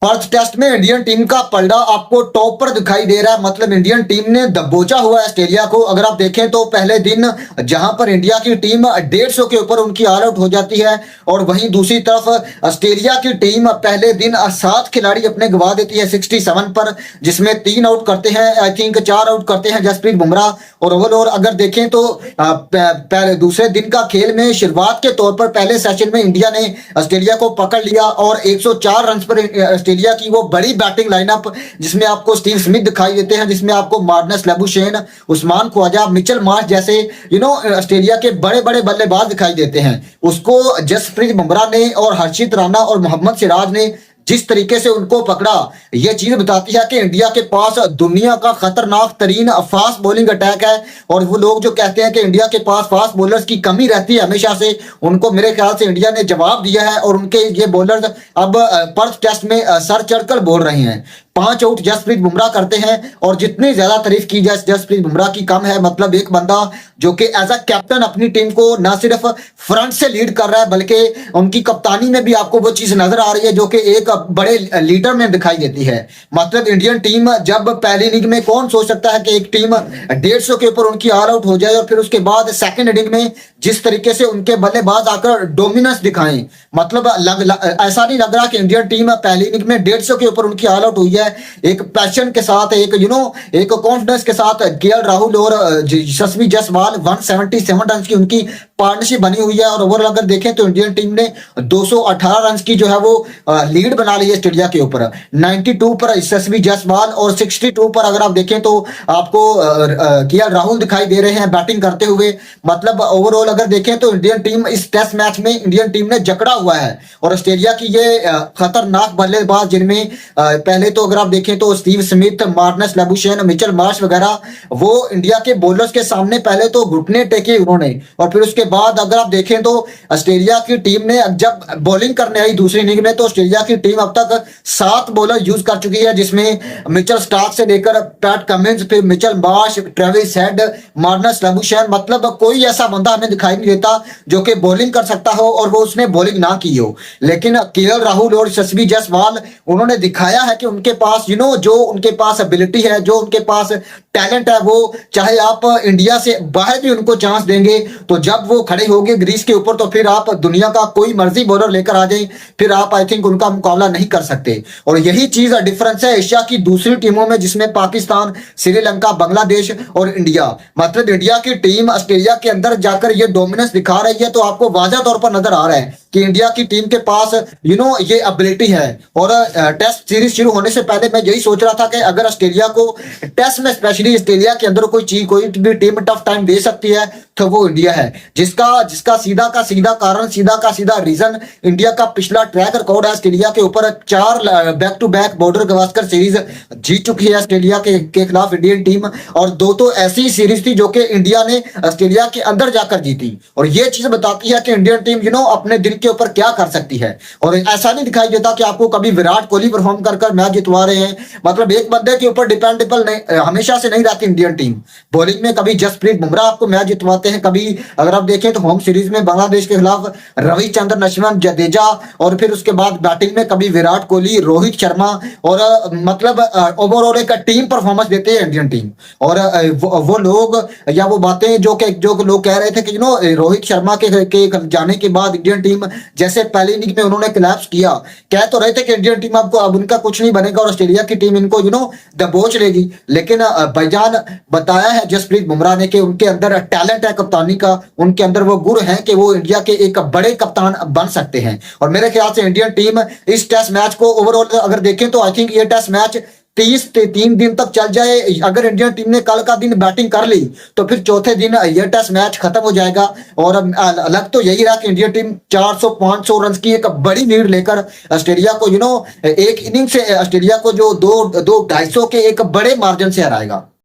Perth test में Indian team का पलड़ा आपको टॉप पर दिखाई दे रहा है। मतलब इंडियन टीम ने दबोचा हुआ है ऑस्ट्रेलिया को। अगर आप देखें तो पहले दिन जहां पर इंडिया की टीम 150 के ऊपर उनकी ऑल आउट हो जाती है, और वहीं दूसरी तरफ ऑस्ट्रेलिया की टीम पहले दिन 7 खिलाड़ी अपने गवा देती है 67 पर, जिसमें 3 आउट करते हैं, आई थिंक 4 आउट करते हैं जसप्रीत बुमराह। और ओवरऑल अगर देखें तो पहले दूसरे दिन का खेल में शुरुआत के तौर पर पहले सेशन में इंडिया ने ऑस्ट्रेलिया को पकड़ लिया और 104 रन पर ऑस्ट्रेलिया की वो बड़ी बैटिंग लाइनअप, जिसमें आपको स्टीव स्मिथ दिखाई देते हैं, जिसमें आपको Marnus Labuschagne, Usman Khawaja, Mitchell Marsh जैसे ऑस्ट्रेलिया के बड़े बड़े बल्लेबाज दिखाई देते हैं। उसको जसप्रीत बुमराह ने और हर्षित राणा और मोहम्मद सिराज ने जिस तरीके से उनको पकड़ा, यह चीज बताती है कि इंडिया के पास दुनिया का खतरनाक तरीन फास्ट बॉलिंग अटैक है। और वो लोग जो कहते हैं कि इंडिया के पास फास्ट बॉलर्स की कमी रहती है हमेशा से, उनको मेरे ख्याल से इंडिया ने जवाब दिया है और उनके ये बॉलर्स अब पर्थ टेस्ट में सर चढ़कर बोल रहे हैं। 5 आउट जसप्रीत बुमराह करते हैं, और जितनी ज्यादा तारीफ की जाए जसप्रीत बुमराह की कम है। मतलब एक बंदा जो कि एज अ कैप्टन अपनी टीम को न सिर्फ फ्रंट से लीड कर रहा है, बल्कि उनकी कप्तानी में भी आपको वो चीज नजर आ रही है जो कि एक बड़े लीडर में दिखाई देती है। मतलब इंडियन टीम जब पहली इनिंग में, कौन सोच सकता है कि एक टीम 150 के ऊपर उनकी ऑल आउट हो जाए, और फिर उसके बाद सेकंड इनिंग में जिस तरीके से उनके बल्लेबाज आकर डोमिनेंस दिखाएं। मतलब ऐसा नहीं लग रहा कि इंडियन टीम पहली इनिंग में 150 के ऊपर उनकी ऑल आउट हुई है। एक पैशन के साथ, एक कॉन्फिडेंस के साथ केएल राहुल और यशस्वी जायसवाल 177 रन की उनकी पार्टनरशिप बनी हुई है। और ओवरऑल अगर देखें तो इंडियन टीम ने 218 रन की जो है वो लीड बना ली है ऑस्ट्रेलिया के ऊपर। 92 पर यशस्वी जायसवाल और 62 पर अगर आप देखें तो आपको केएल राहुल दिखाई दे रहे हैं बैटिंग करते हुए। मतलब ओवरऑल अगर देखें तो इंडियन टीम इस टेस्ट मैच में इंडियन टीम ने जकड़ा हुआ है। और ऑस्ट्रेलिया की ये खतरनाक बल्लेबाज, जिनमें पहले तो अगर आप देखें तो Steve Smith, Marnus Labuschagne, Mitchell Marsh वगैरह, वो इंडिया के बॉलर्स के सामने पहले तो घुटने टेके उन्होंने, और फिर उसके बाद अगर आप देखें तो ऑस्ट्रेलिया की टीम ने जब बॉलिंग करने आई दूसरी इनिंग में, तो ऑस्ट्रेलिया की टीम अब तक 7 बॉलर यूज कर चुकी है, जिसमें मिचेल स्टार्क से लेकर पैट कमिंस, फिर Mitchell Marsh, Travis head, Marnus Labuschagne. मतलब कोई ऐसा बंदा हमें दिखाई नहीं देता जो कि बॉलिंग कर सकता हो और वो उसने बॉलिंग ना की हो। लेकिन केएल राहुल और यशस्वी जायसवाल, उन्होंने दिखाया है कि उनके पास जो उनके पास एबिलिटी है, जो उनके पास टैलेंट है, वो चाहे आप इंडिया से बाहर भी उनको चांस देंगे, तो जब वो खड़े होंगे ग्रीस के ऊपर, तो फिर आप दुनिया का कोई मर्जी बॉलर लेकर आ जाए, फिर आप आई थिंक उनका मुकाबला नहीं कर सकते। और यही चीज डिफरेंस है एशिया की दूसरी टीमों में, जिसमें पाकिस्तान, श्रीलंका, बांग्लादेश और इंडिया। मतलब इंडिया की टीम ऑस्ट्रेलिया के अंदर जाकर ये डोमिनेंस दिखा रही है, तो आपको वाज़ह तौर पर नजर आ रहा है कि इंडिया की टीम के पास ये एबिलिटी है। और टेस्ट सीरीज शुरू होने से पहले मैं यही सोच रहा था कि अगर ऑस्ट्रेलिया को टेस्ट में, स्पेशली ऑस्ट्रेलिया के अंदर कोई भी टीम टफ टाइम दे सकती है, तो वो इंडिया है, जिसका सीधा का सीधा कारण, सीधा का सीधा रीजन इंडिया का पिछला ट्रैक रिकॉर्ड है। ऑस्ट्रेलिया के ऊपर 4 back to back Border Gavaskar series जीत चुकी है ऑस्ट्रेलिया के खिलाफ इंडियन टीम, और 2 तो ऐसी सीरीज थी जो कि इंडिया ने ऑस्ट्रेलिया के अंदर जाकर जीती। और ये चीज बताती है कि इंडियन टीम अपने दिल के ऊपर क्या कर सकती है। और ऐसा नहीं दिखाई देता कि आपको कभी विराट कोहली परफॉर्म कर मैच जितवा रहे हैं। मतलब एक बंदे के ऊपर डिपेंडेबल नहीं, हमेशा से नहीं रहती इंडियन टीम। बॉलिंग में कभी जसप्रीत बुमराह आपको मैच जितवाते हैं, कभी अगर आप देखें तो होम सीरीज में बांग्लादेश के खिलाफ रविचंद्रन अश्विन, जडेजा, और फिर उसके बाद बैटिंग में कभी विराट कोहली, रोहित शर्मा। और मतलब ओवरऑल एक टीम परफॉर्मेंस देते हैं इंडियन टीम। और वो लोग या वो बातें जो लोग कह रहे थे कि रोहित शर्मा के जाने के बाद इंडियन टीम जैसे पहली इनिंग में उन्होंने कोलैप्स किया, कह तो रहे थे कि इंडियन टीम आपको अब उनका कुछ नहीं बनेगा और ऑस्ट्रेलिया की टीम इनको दबोच लेगी। लेकिन भाईजान बताया है जसप्रीत बुमराह ने कि उनके अंदर टैलेंट है कप्तानी का, उनके अंदर वो गुण है कि वो इंडिया के एक बड़े कप्तान बन सकते हैं। और मेरे ख्याल से इंडियन टीम इस टेस्ट मैच को ओवरऑल अगर देखें तो आई थिंक ये टेस्ट मैच 3 दिन तक चल जाए। अगर इंडियन टीम ने कल का दिन बैटिंग कर ली, तो फिर चौथे दिन यह टेस्ट मैच खत्म हो जाएगा। और अलग तो यही रहा कि इंडियन टीम 400-500 रन की एक बड़ी लीड लेकर ऑस्ट्रेलिया को एक इनिंग से ऑस्ट्रेलिया को जो 250 के एक बड़े मार्जिन से हराएगा।